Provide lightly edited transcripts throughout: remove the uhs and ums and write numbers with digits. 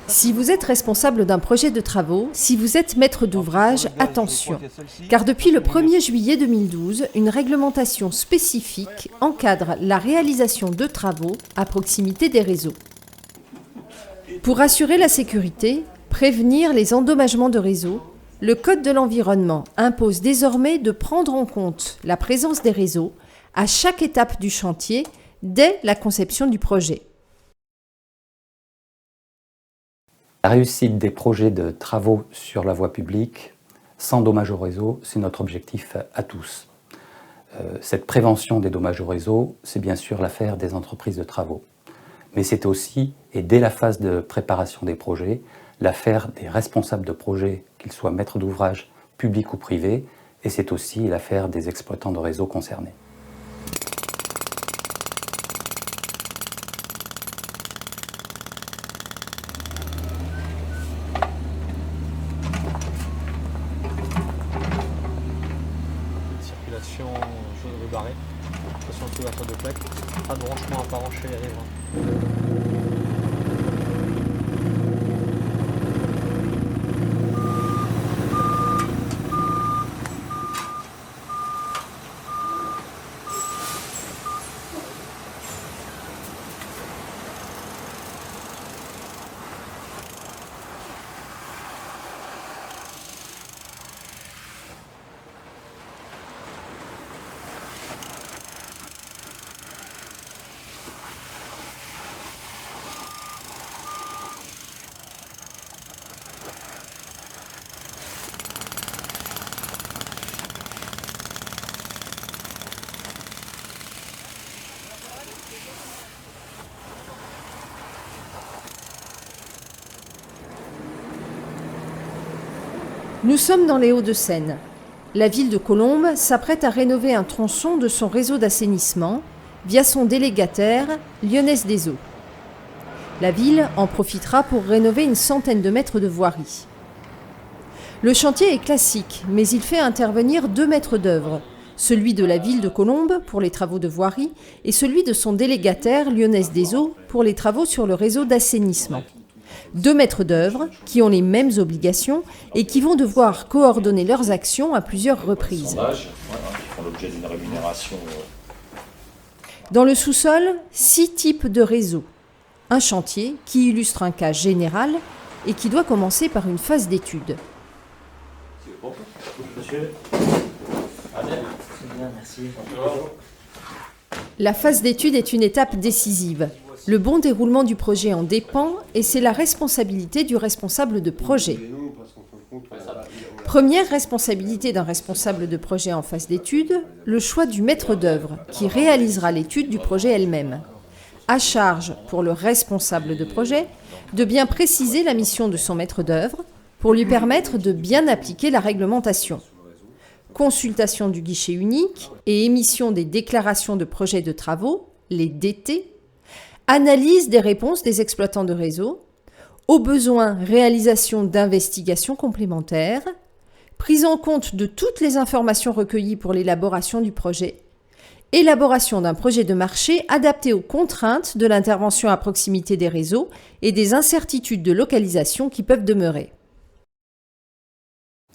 Si vous êtes responsable d'un projet de travaux, si vous êtes maître d'ouvrage, attention, car depuis le 1er juillet 2012, une réglementation spécifique encadre la réalisation de travaux à proximité des réseaux. Pour assurer la sécurité, prévenir les endommagements de réseaux, le Code de l'environnement impose désormais de prendre en compte la présence des réseaux à chaque étape du chantier dès la conception du projet. La réussite des projets de travaux sur la voie publique, sans dommages au réseau, c'est notre objectif à tous. Cette prévention des dommages au réseau, c'est bien sûr l'affaire des entreprises de travaux. Mais c'est aussi, et dès la phase de préparation des projets, l'affaire des responsables de projets, qu'ils soient maîtres d'ouvrage, publics ou privés, et c'est aussi l'affaire des exploitants de réseaux concernés. Circulation, chose rebarrée, attention à couverture de plaques, pas de branchement apparent chez les riverains. Nous sommes dans les Hauts-de-Seine. La ville de Colombes s'apprête à rénover un tronçon de son réseau d'assainissement via son délégataire, Lyonnaise des Eaux. La ville en profitera pour rénover une centaine de mètres de voirie. Le chantier est classique, mais il fait intervenir 2 maîtres d'œuvre, celui de la ville de Colombes pour les travaux de voirie et celui de son délégataire, Lyonnaise des Eaux, pour les travaux sur le réseau d'assainissement. 2 maîtres d'œuvre qui ont les mêmes obligations et qui vont devoir coordonner leurs actions à plusieurs reprises. Qui font l'objet d'une rémunération. Dans le sous-sol, 6 types de réseaux. Un chantier qui illustre un cas général et qui doit commencer par une phase d'étude. La phase d'étude est une étape décisive. Le bon déroulement du projet en dépend et c'est la responsabilité du responsable de projet. Première responsabilité d'un responsable de projet en phase d'étude, le choix du maître d'œuvre qui réalisera l'étude du projet elle-même. À charge pour le responsable de projet de bien préciser la mission de son maître d'œuvre pour lui permettre de bien appliquer la réglementation. Consultation du guichet unique et émission des déclarations de projets de travaux, les DT, analyse des réponses des exploitants de réseau, au besoin réalisation d'investigations complémentaires, prise en compte de toutes les informations recueillies pour l'élaboration du projet, élaboration d'un projet de marché adapté aux contraintes de l'intervention à proximité des réseaux et des incertitudes de localisation qui peuvent demeurer.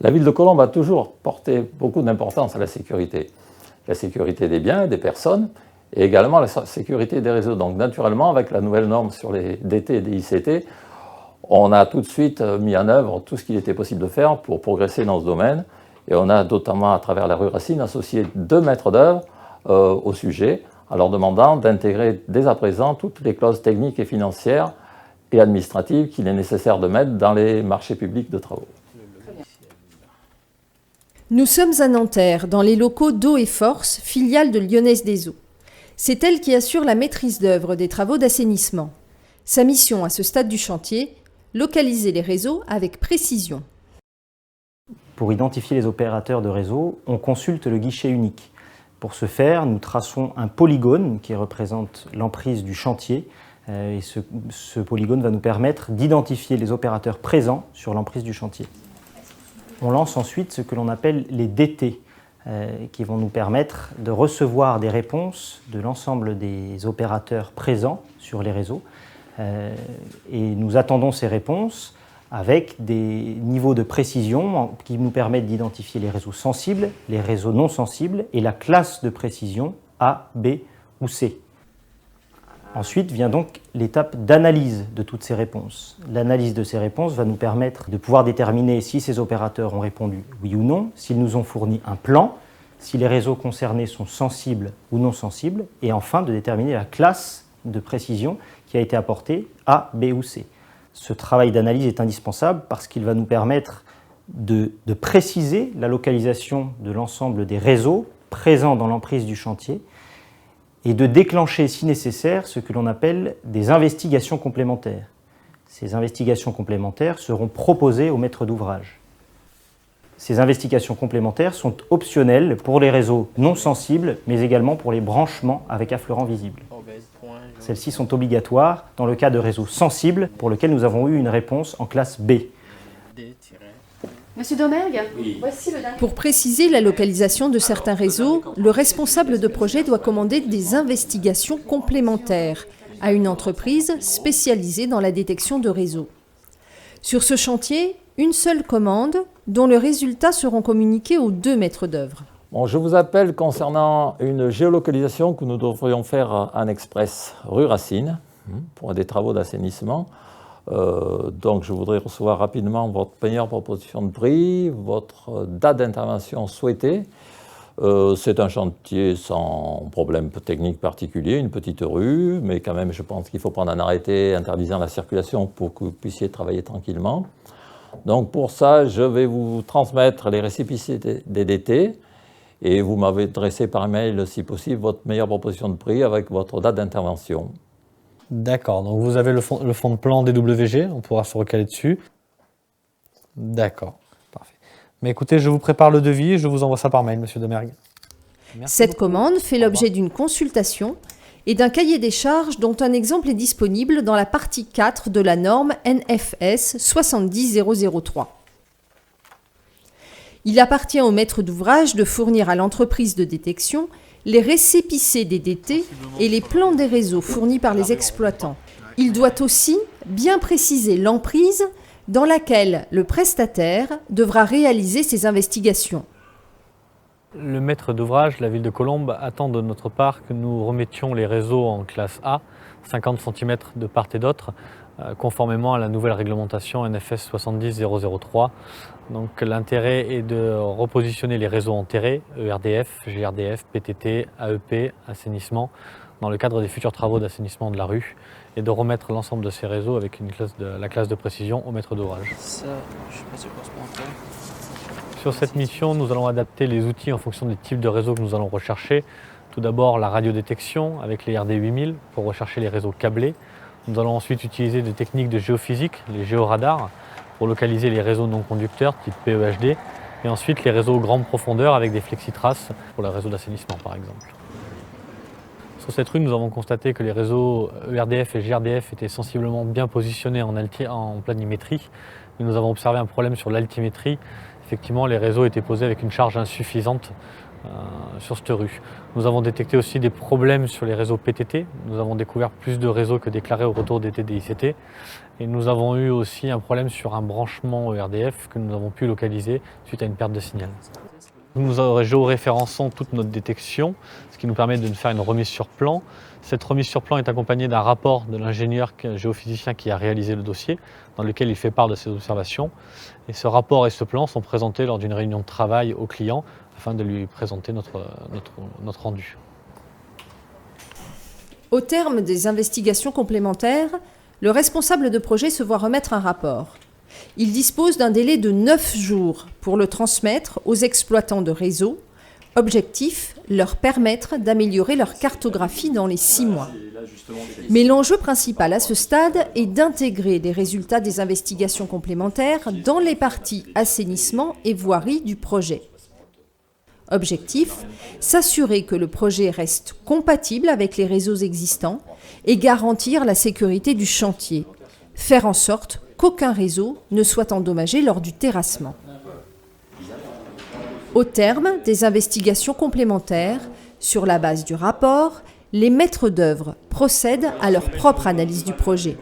La ville de Colombes a toujours porté beaucoup d'importance à la sécurité des biens et des personnes, et également la sécurité des réseaux. Donc naturellement, avec la nouvelle norme sur les DT et DICT, on a tout de suite mis en œuvre tout ce qu'il était possible de faire pour progresser dans ce domaine. Et on a notamment, à travers la rue Racine, associé 2 maîtres d'œuvre au sujet, en leur demandant d'intégrer dès à présent toutes les clauses techniques et financières et administratives qu'il est nécessaire de mettre dans les marchés publics de travaux. Nous sommes à Nanterre, dans les locaux d'Eau et Force, filiale de Lyonnaise des Eaux. C'est elle qui assure la maîtrise d'œuvre des travaux d'assainissement. Sa mission à ce stade du chantier, localiser les réseaux avec précision. Pour identifier les opérateurs de réseau, on consulte le guichet unique. Pour ce faire, nous traçons un polygone qui représente l'emprise du chantier. Et ce polygone va nous permettre d'identifier les opérateurs présents sur l'emprise du chantier. On lance ensuite ce que l'on appelle les DT, qui vont nous permettre de recevoir des réponses de l'ensemble des opérateurs présents sur les réseaux Et nous attendons ces réponses avec des niveaux de précision qui nous permettent d'identifier les réseaux sensibles, les réseaux non sensibles et la classe de précision A, B ou C. Ensuite vient donc l'étape d'analyse de toutes ces réponses. L'analyse de ces réponses va nous permettre de pouvoir déterminer si ces opérateurs ont répondu oui ou non, s'ils nous ont fourni un plan, si les réseaux concernés sont sensibles ou non sensibles, et enfin de déterminer la classe de précision qui a été apportée A, B ou C. Ce travail d'analyse est indispensable parce qu'il va nous permettre de préciser la localisation de l'ensemble des réseaux présents dans l'emprise du chantier et de déclencher, si nécessaire, ce que l'on appelle des investigations complémentaires. Ces investigations complémentaires seront proposées au maître d'ouvrage. Ces investigations complémentaires sont optionnelles pour les réseaux non sensibles, mais également pour les branchements avec affleurants visibles. Celles-ci sont obligatoires dans le cas de réseaux sensibles pour lesquels nous avons eu une réponse en classe B. Monsieur Domergue, voici le dernier. Pour préciser la localisation de certains réseaux, le responsable de projet doit commander des investigations complémentaires à une entreprise spécialisée dans la détection de réseaux. Sur ce chantier, une seule commande dont les résultats seront communiqués aux 2 maîtres d'œuvre. Bon, je vous appelle concernant une géolocalisation que nous devrions faire en express rue Racine pour des travaux d'assainissement. Donc je voudrais recevoir rapidement votre meilleure proposition de prix, votre date d'intervention souhaitée. C'est un chantier sans problème technique particulier, une petite rue, mais quand même je pense qu'il faut prendre un arrêté interdisant la circulation pour que vous puissiez travailler tranquillement. Donc pour ça, je vais vous transmettre les récépissés DDT et vous m'avez adressé par mail, si possible, votre meilleure proposition de prix avec votre date d'intervention. D'accord, donc vous avez le fond de plan DWG, on pourra se recaler dessus. D'accord, parfait. Mais écoutez, je vous prépare le devis et je vous envoie ça par mail, monsieur Domergue. Cette commande fait l'objet d'une consultation et d'un cahier des charges dont un exemple est disponible dans la partie 4 de la norme NFS 70003. Il appartient au maître d'ouvrage de fournir à l'entreprise de détection les récépissés des DT et les plans des réseaux fournis par les exploitants. Il doit aussi bien préciser l'emprise dans laquelle le prestataire devra réaliser ses investigations. Le maître d'ouvrage, la ville de Colombes, attend de notre part que nous remettions les réseaux en classe A, 50 cm de part et d'autre, conformément à la nouvelle réglementation NFS 70003. Donc l'intérêt est de repositionner les réseaux enterrés, ERDF, GRDF, PTT, AEP, assainissement, dans le cadre des futurs travaux d'assainissement de la rue, et de remettre l'ensemble de ces réseaux avec la classe de précision au maître d'ouvrage. Sur cette mission, nous allons adapter les outils en fonction des types de réseaux que nous allons rechercher. Tout d'abord la radiodétection avec les RD8000 pour rechercher les réseaux câblés. Nous allons ensuite utiliser des techniques de géophysique, les géoradars, pour localiser les réseaux non conducteurs type PEHD, et ensuite les réseaux grande profondeur avec des flexitraces pour les réseaux d'assainissement par exemple. Sur cette rue, nous avons constaté que les réseaux ERDF et GRDF étaient sensiblement bien positionnés en planimétrie, mais nous avons observé un problème sur l'altimétrie. Effectivement, les réseaux étaient posés avec une charge insuffisante sur cette rue. Nous avons détecté aussi des problèmes sur les réseaux PTT. Nous avons découvert plus de réseaux que déclarés au retour des TDICT. Et nous avons eu aussi un problème sur un branchement ERDF que nous avons pu localiser suite à une perte de signal. Nous géoréférençons toute notre détection, ce qui nous permet de faire une remise sur plan. Cette remise sur plan est accompagnée d'un rapport de l'ingénieur géophysicien qui a réalisé le dossier, dans lequel il fait part de ses observations. Et ce rapport et ce plan sont présentés lors d'une réunion de travail au client afin de lui présenter notre rendu. Au terme des investigations complémentaires, le responsable de projet se voit remettre un rapport. Il dispose d'un délai de 9 jours pour le transmettre aux exploitants de réseau. Objectif, leur permettre d'améliorer leur cartographie dans les 6 mois. Mais l'enjeu principal à ce stade est d'intégrer les résultats des investigations complémentaires dans les parties assainissement et voirie du projet. Objectif, s'assurer que le projet reste compatible avec les réseaux existants et garantir la sécurité du chantier. Faire en sorte qu'aucun réseau ne soit endommagé lors du terrassement. Au terme des investigations complémentaires, sur la base du rapport, les maîtres d'œuvre procèdent à leur propre analyse du projet.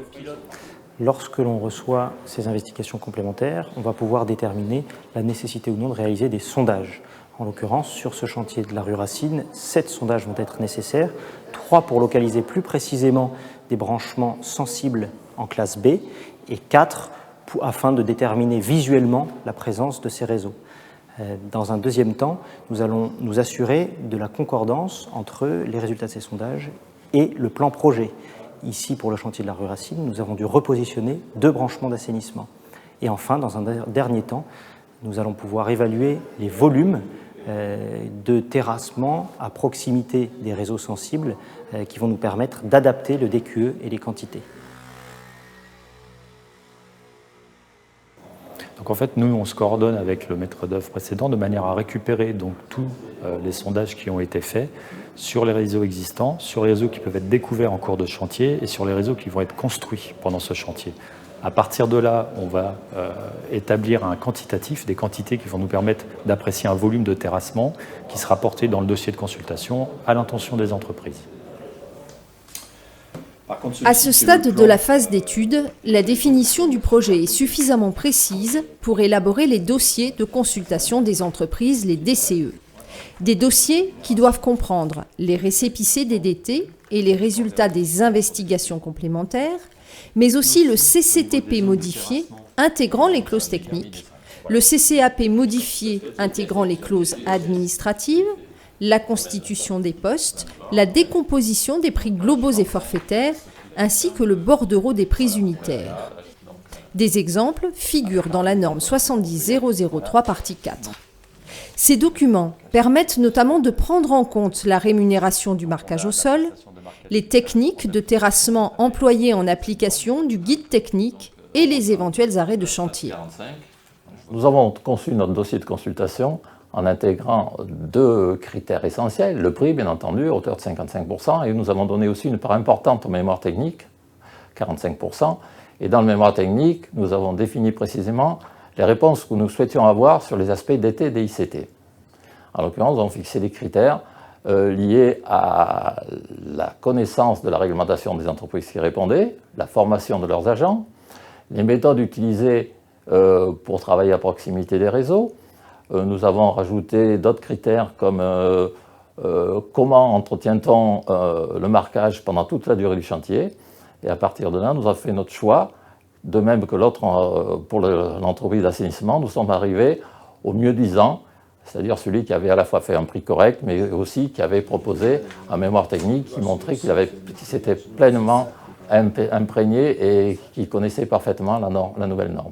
Lorsque l'on reçoit ces investigations complémentaires, on va pouvoir déterminer la nécessité ou non de réaliser des sondages. En l'occurrence, sur ce chantier de la rue Racine, 7 sondages vont être nécessaires, 3 pour localiser plus précisément des branchements sensibles en classe B et 4 afin de déterminer visuellement la présence de ces réseaux. Dans un deuxième temps, nous allons nous assurer de la concordance entre les résultats de ces sondages et le plan projet. Ici, pour le chantier de la rue Racine, nous avons dû repositionner 2 branchements d'assainissement. Et enfin, dans un dernier temps, nous allons pouvoir évaluer les volumes de terrassement à proximité des réseaux sensibles qui vont nous permettre d'adapter le DQE et les quantités. Donc en fait, nous, on se coordonne avec le maître d'œuvre précédent de manière à récupérer donc tous les sondages qui ont été faits sur les réseaux existants, sur les réseaux qui peuvent être découverts en cours de chantier et sur les réseaux qui vont être construits pendant ce chantier. À partir de là, on va établir un quantitatif, des quantités qui vont nous permettre d'apprécier un volume de terrassement qui sera porté dans le dossier de consultation à l'intention des entreprises. À ce stade de la phase d'étude, la définition du projet est suffisamment précise pour élaborer les dossiers de consultation des entreprises, les DCE. Des dossiers qui doivent comprendre les récépissés des DT et les résultats des investigations complémentaires, mais aussi le CCTP modifié intégrant les clauses techniques, le CCAP modifié intégrant les clauses administratives, la constitution des postes, la décomposition des prix globaux et forfaitaires, ainsi que le bordereau des prix unitaires. Des exemples figurent dans la norme 70003 partie 4. Ces documents permettent notamment de prendre en compte la rémunération du marquage au sol, les techniques de terrassement employées en application du guide technique et les éventuels arrêts de chantier. Nous avons conçu notre dossier de consultation en intégrant 2 critères essentiels, le prix bien entendu, à hauteur de 55%, et nous avons donné aussi une part importante au mémoire technique, 45%, et dans le mémoire technique, nous avons défini précisément les réponses que nous souhaitions avoir sur les aspects DT et DICT. En l'occurrence, nous avons fixé des critères liés à la connaissance de la réglementation des entreprises qui répondaient, la formation de leurs agents, les méthodes utilisées pour travailler à proximité des réseaux. Nous avons rajouté d'autres critères comme comment entretient-on le marquage pendant toute la durée du chantier. Et à partir de là, nous avons fait notre choix. De même que l'autre, pour l'entreprise d'assainissement, nous sommes arrivés au mieux disant, c'est-à-dire celui qui avait à la fois fait un prix correct, mais aussi qui avait proposé un mémoire technique qui montrait qu'il s'était pleinement imprégné et qu'il connaissait parfaitement la nouvelle norme.